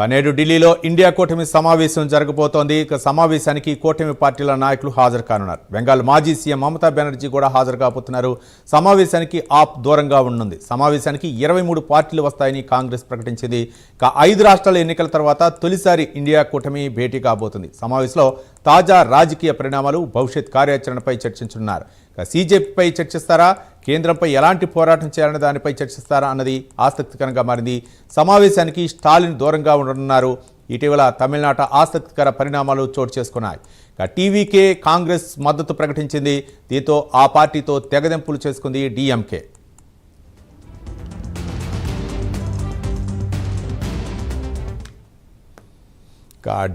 నేడు ఢిల్లీలో ఇండియా కూటమి సమావేశం జరగబోతోంది. సమావేశానికి కూటమి పార్టీల నాయకులు హాజరు కానున్నారు. బెంగాల్ మాజీ సీఎం మమతా బెనర్జీ కూడా హాజరు కాబోతున్నారు. సమావేశానికి ఆప్ దూరంగా ఉండనుంది. సమావేశానికి 23 పార్టీలు వస్తాయని కాంగ్రెస్ ప్రకటించింది. 5 రాష్ట్రాల ఎన్నికల తర్వాత తొలిసారి ఇండియా కూటమి భేటీ కాబోతుంది. సమావేశంలో తాజా రాజకీయ పరిణామాలు, భవిష్యత్ కార్యాచరణపై చర్చించనున్నారు. సీజేపీపై చర్చిస్తారా, కేంద్రంపై ఎలాంటి పోరాటం చేయాలనే దానిపై చర్చిస్తారా అన్నది ఆసక్తికరంగా మారింది. సమావేశానికి స్టాలిన్ దూరంగా ఉండనున్నారు. ఇటీవల తమిళనాట ఆసక్తికర పరిణామాలు చోటు చేసుకున్నాయి. టీవీకే కాంగ్రెస్ మద్దతు ప్రకటించింది. దీంతో ఆ పార్టీతో తెగదెంపులు చేసుకుంది డీఎంకే.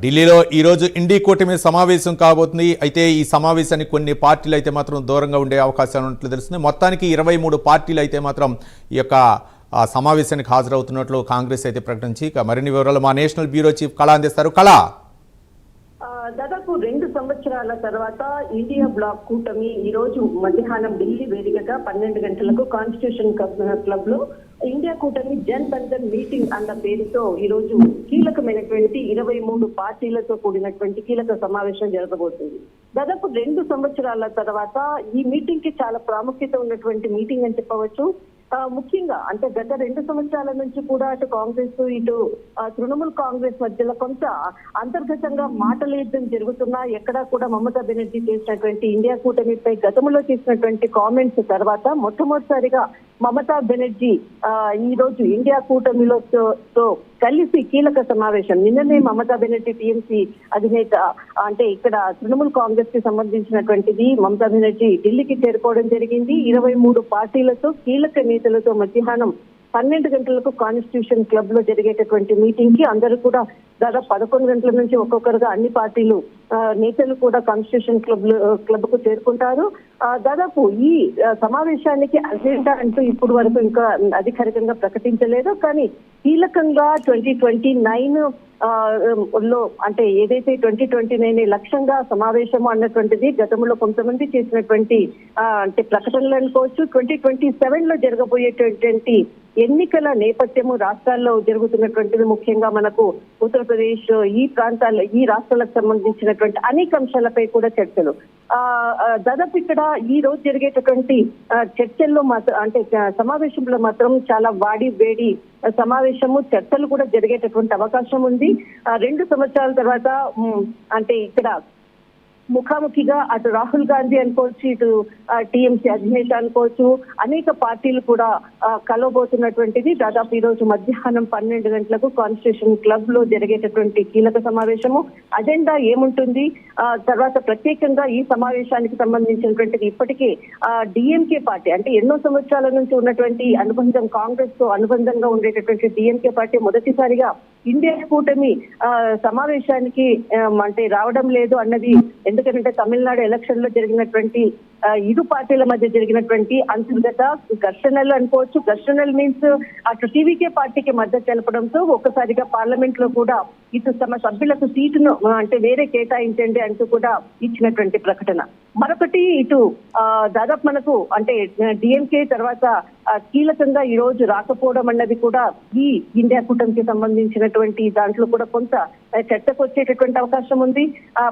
ఢిల్లీలో ఈరోజు ఇండి కూటమి సమావేశం కాబోతుంది. అయితే ఈ సమావేశానికి కొన్ని పార్టీలు అయితే మాత్రం దూరంగా ఉండే అవకాశాలు ఉన్నట్లు తెలుస్తుంది. మొత్తానికి 23 పార్టీలు అయితే మాత్రం ఈ యొక్క సమావేశానికి హాజరవుతున్నట్లు కాంగ్రెస్ అయితే ప్రకటించి మరిన్ని వివరాలు మా నేషనల్ బ్యూరో చీఫ్ కళ అందిస్తారు. కళ, దాదాపు 2 సంవత్సరాల తర్వాత ఇండియా బ్లాక్ కూటమి ఈ రోజు మధ్యాహ్నం ఢిల్లీ వేదికగా 12 గంటలకు కాన్స్టిట్యూషన్ క్లబ్ లో ఇండియా కూటమి జన్ బంధన్ మీటింగ్ అన్న పేరుతో ఈ రోజు కీలకమైనటువంటి 23 పార్టీలతో కూడినటువంటి కీలక సమావేశం జరగబోతుంది. దాదాపు 2 సంవత్సరాల తర్వాత ఈ మీటింగ్ కి చాలా ప్రాముఖ్యత ఉన్నటువంటి మీటింగ్ అని చెప్పవచ్చు. ముఖ్యంగా అంటే గత 2 సంవత్సరాల నుంచి కూడా అటు కాంగ్రెస్ ఇటు తృణమూల్ కాంగ్రెస్ మధ్యలో కొంత అంతర్గతంగా మాటల యుద్ధం జరుగుతున్నా ఎక్కడా కూడా మమతా బెనర్జీ చేసినటువంటి ఇండియా కూటమిపై గతంలో చేసినటువంటి కామెంట్స్ తర్వాత మొట్టమొదటిసారిగా మమతా బెనర్జీ ఈ రోజు ఇండియా కూటమిలో కలిసి కీలక సమావేశం నిన్ననే మమతా బెనర్జీ టీఎంసీ అధినేత అంటే ఇక్కడ తృణమూల్ కాంగ్రెస్ కి సంబంధించినటువంటిది మమతా బెనర్జీ ఢిల్లీకి చేరుకోవడం జరిగింది. 23 పార్టీలతో కీలక నేతలతో మధ్యాహ్నం 12 గంటలకు కాన్స్టిట్యూషన్ క్లబ్ లో జరిగేటటువంటి మీటింగ్ కి అందరూ కూడా దాదాపు 11 గంటల నుంచి ఒక్కొక్కరుగా అన్ని పార్టీలు నేతలు కూడా కాన్స్టిట్యూషన్ క్లబ్ కు చేరుకుంటారు. దాదాపు ఈ సమావేశానికి అజెండా అంటూ ఇప్పుడు వరకు ఇంకా అధికారికంగా ప్రకటించలేదు. కానీ కీలకంగా 2029 లో అంటే ఏదైతే 2029 లక్ష్యంగా సమావేశము అన్నటువంటిది గతంలో కొంతమంది చేసినటువంటి అంటే ప్రకటనలు అనుకోవచ్చు. 2027 లో జరగబోయేటటువంటి ఎన్నికల నేపథ్యము రాష్ట్రాల్లో జరుగుతున్నటువంటిది ముఖ్యంగా మనకు ఉత్తరప్రదేశ్ ఈ రాష్ట్రాలకు సంబంధించినటువంటి అనేక అంశాలపై కూడా చర్చలు. దాదాపు ఇక్కడ ఈ రోజు జరిగేటటువంటి చర్చల్లో మాత్రం అంటే సమావేశంలో మాత్రం చాలా వేడి సమావేశము చర్చలు కూడా జరిగేటటువంటి అవకాశం ఉంది. 2 సంవత్సరాల తర్వాత అంటే ఇక్కడ ముఖాముఖిగా అటు రాహుల్ గాంధీ అనుకోవచ్చు, ఇటు టీఎంసీ అధినేత అనుకోవచ్చు, అనేక పార్టీలు కూడా కలవబోతున్నటువంటిది. దాదాపు ఈ రోజు మధ్యాహ్నం 12 గంటలకు కాన్స్టిట్యూషన్ క్లబ్ లో జరిగేటటువంటి కీలక సమావేశము అజెండా ఏముంటుంది, తర్వాత ప్రత్యేకంగా ఈ సమావేశానికి సంబంధించినటువంటిది ఇప్పటికే డిఎంకే పార్టీ అంటే ఎన్నో సంవత్సరాల నుంచి ఉన్నటువంటి అనుబంధం కాంగ్రెస్ తో అనుబంధంగా ఉండేటటువంటి డిఎంకే పార్టీ మొదటిసారిగా ఇండియా కూటమి సమావేశానికి అంటే రావడం లేదు అన్నది ఎందుకంటే తమిళనాడు ఎలక్షన్ లో జరిగినటువంటి ఇరు పార్టీల మధ్య జరిగినటువంటి అంతర్గత ఘర్షణలు అనుకోవచ్చు. ఘర్షణలు మీన్స్ అటు టీవీకే పార్టీకి మద్దతు తెలపడంతో ఒక్కసారిగా పార్లమెంట్ లో కూడా ఇటు తమ సభ్యులకు సీటును అంటే వేరే కేటాయించండి అంటూ కూడా ఇచ్చినటువంటి ప్రకటన. మరొకటి ఇటు దాదాపు మనకు అంటే డిఎంకే తర్వాత కీలకంగా ఈ రోజు రాకపోవడం అన్నది కూడా ఈ ఇండియా కూటమికి సంబంధించినటువంటి దాంట్లో కూడా కొంత చర్చకు వచ్చేటటువంటి అవకాశం ఉంది.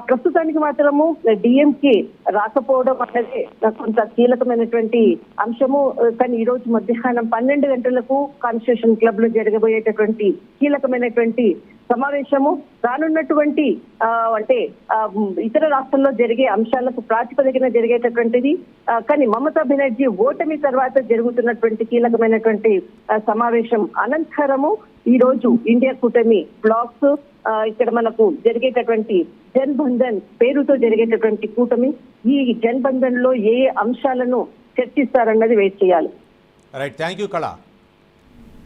ప్రస్తుతానికి మాత్రము డిఎంకే రాకపోవడం అన్నది కొంత కీలకమైనటువంటి అంశము. కానీ ఈ రోజు మధ్యాహ్నం 12 గంటలకు కాన్స్టిట్యూషన్ క్లబ్ లో జరగబోయేటటువంటి కీలకమైనటువంటి సమావేశము రానున్నటువంటి అంటే ఇతర రాష్ట్రాల్లో జరిగే అంశాలకు ప్రాతిపదికన జరిగేటటువంటిది. కానీ మమతా బెనర్జీ ఓటమి తర్వాత జరుగుతున్నటువంటి కీలకమైనటువంటి సమావేశం అనంతరము ఈ రోజు ఇండియా కూటమి బ్లాక్స్ ఇక్కడ మనకు జరిగేటటువంటి జన్ బంధన్ పేరుతో జరిగేటటువంటి కూటమి ఈ జన్ బంధన్ లో ఏ అంశాలను చర్చిస్తారన్నది వెయిట్ చేయాలి. రైట్, థ్యాంక్ యూ కళ.